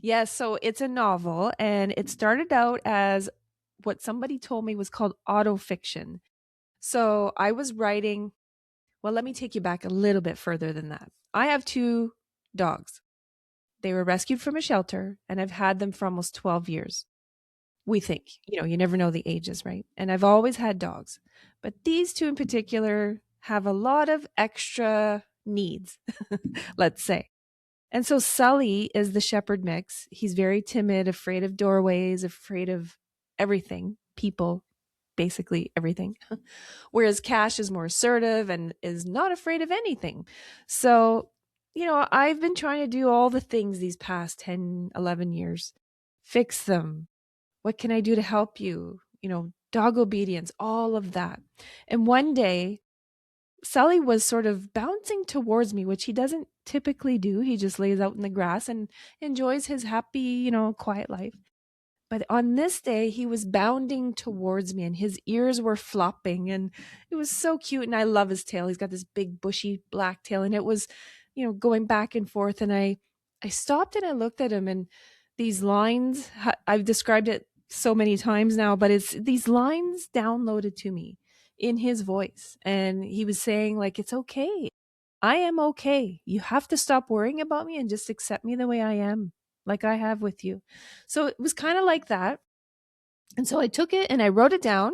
Yes, so it's a novel, and it started out as what somebody told me was called autofiction. So I was writing, well, let me take you back a little bit further than that. I have two dogs. They were rescued from a shelter, and I've had them for almost 12 years. We think, you never know the ages, right? And I've always had dogs. But these two in particular have a lot of extra needs, let's say. And so Sully is the shepherd mix. He's very timid, afraid of doorways, afraid of everything, people, basically everything. Whereas Cash is more assertive and is not afraid of anything. So, I've been trying to do all the things these past 10, 11 years. Fix them. What can I do to help you? Dog obedience, all of that. And one day, Sully was sort of bouncing towards me, which he doesn't typically do. He just lays out in the grass and enjoys his happy, quiet life. But on this day, he was bounding towards me and his ears were flopping and it was so cute. And I love his tail. He's got this big bushy black tail and it was, going back and forth. And I stopped and I looked at him and these lines, I've described it so many times now, but it's these lines downloaded to me in his voice. And he was saying like, it's okay. I am okay. You have to stop worrying about me and just accept me the way I am, like I have with you. So it was kind of like that. And so I took it and I wrote it down.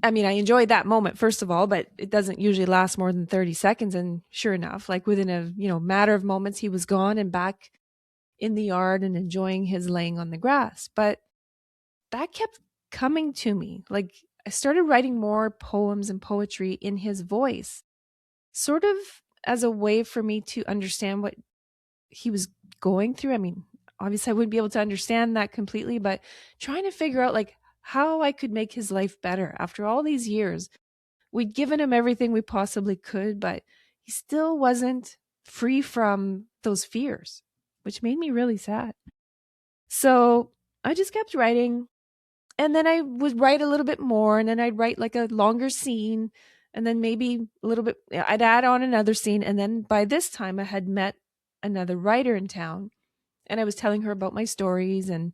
I mean, I enjoyed that moment, first of all, but it doesn't usually last more than 30 seconds. And sure enough, like within a, matter of moments, he was gone and back in the yard and enjoying his laying on the grass. But that kept coming to me. Like I started writing more poems and poetry in his voice, sort of as a way for me to understand what he was going through. I mean, obviously I wouldn't be able to understand that completely, but trying to figure out like how I could make his life better after all these years. We'd given him everything we possibly could, but he still wasn't free from those fears, which made me really sad. So I just kept writing. And then I would write a little bit more, and then I'd write like a longer scene, and then maybe a little bit, I'd add on another scene. And then by this time, I had met another writer in town, and I was telling her about my stories, and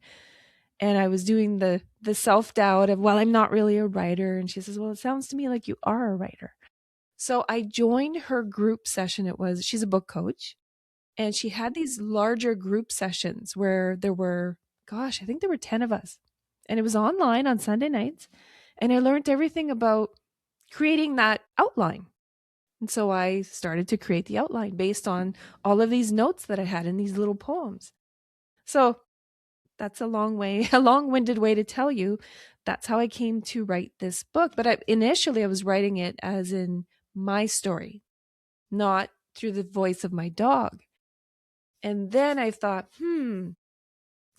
I was doing the self doubt of, well, I'm not really a writer. And she says, well, it sounds to me like you are a writer. So I joined her group session. She's a book coach, and she had these larger group sessions where there were, gosh, I think there were 10 of us. And it was online on Sunday nights. And I learned everything about creating that outline. And so I started to create the outline based on all of these notes that I had in these little poems. So that's a long-winded way to tell you that's how I came to write this book. But initially I was writing it as in my story, not through the voice of my dog. And then I thought,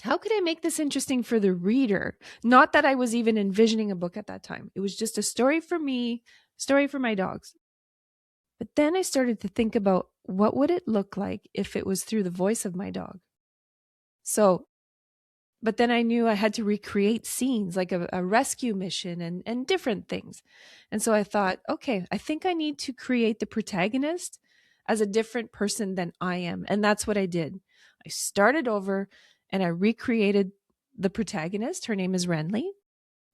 how could I make this interesting for the reader? Not that I was even envisioning a book at that time. It was just a story for me, story for my dogs. But then I started to think about what would it look like if it was through the voice of my dog. So, but then I knew I had to recreate scenes like a rescue mission and different things. And so I thought, okay, I think I need to create the protagonist as a different person than I am. And that's what I did. I started over and I recreated the protagonist. Her name is Renly,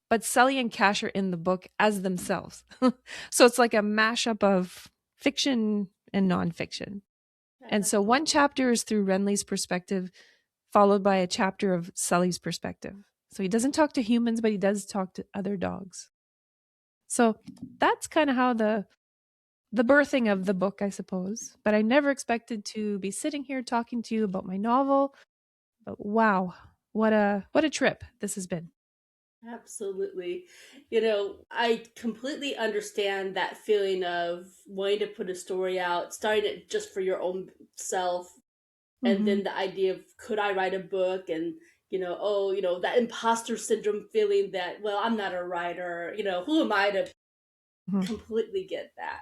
but Sully and Cash are in the book as themselves. So it's like a mashup of fiction and nonfiction. And so one chapter is through Renly's perspective, followed by a chapter of Sully's perspective. So he doesn't talk to humans, but he does talk to other dogs. So that's kind of how the birthing of the book, I suppose. But I never expected to be sitting here talking to you about my novel. But wow, what a trip this has been. Absolutely. I completely understand that feeling of wanting to put a story out, starting it just for your own self, and Mm-hmm. then the idea of could I write a book and oh, that imposter syndrome feeling that, well, I'm not a writer, who am I to completely get that.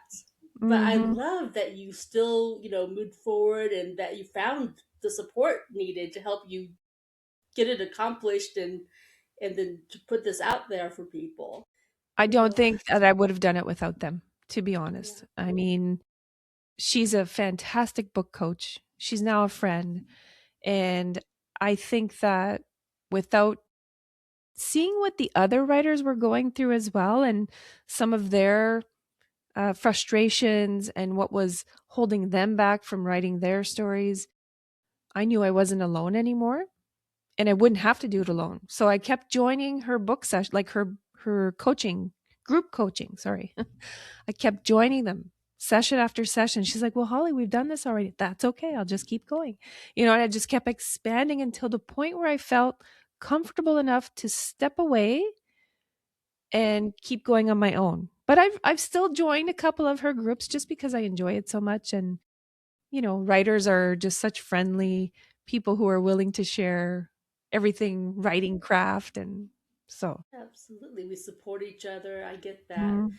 But I Mm-hmm. love that you still, moved forward and that you found the support needed to help you get it accomplished and then to put this out there for people. I You don't know, think that I would have done it without them, to be yeah. honest. I mean, she's a fantastic book coach. She's now a friend. And I think that without seeing what the other writers were going through as well, and some of their frustrations and what was holding them back from writing their stories, I knew I wasn't alone anymore, and I wouldn't have to do it alone. So I kept joining her book session, like her coaching, group coaching, sorry. I kept joining them session after session. She's like, "Well, Holly, we've done this already. That's okay. I'll just keep going." And I just kept expanding until the point where I felt comfortable enough to step away and keep going on my own. But I've still joined a couple of her groups just because I enjoy it so much. And writers are just such friendly people who are willing to share everything writing craft, and so Absolutely. We support each other. I get that. mhm.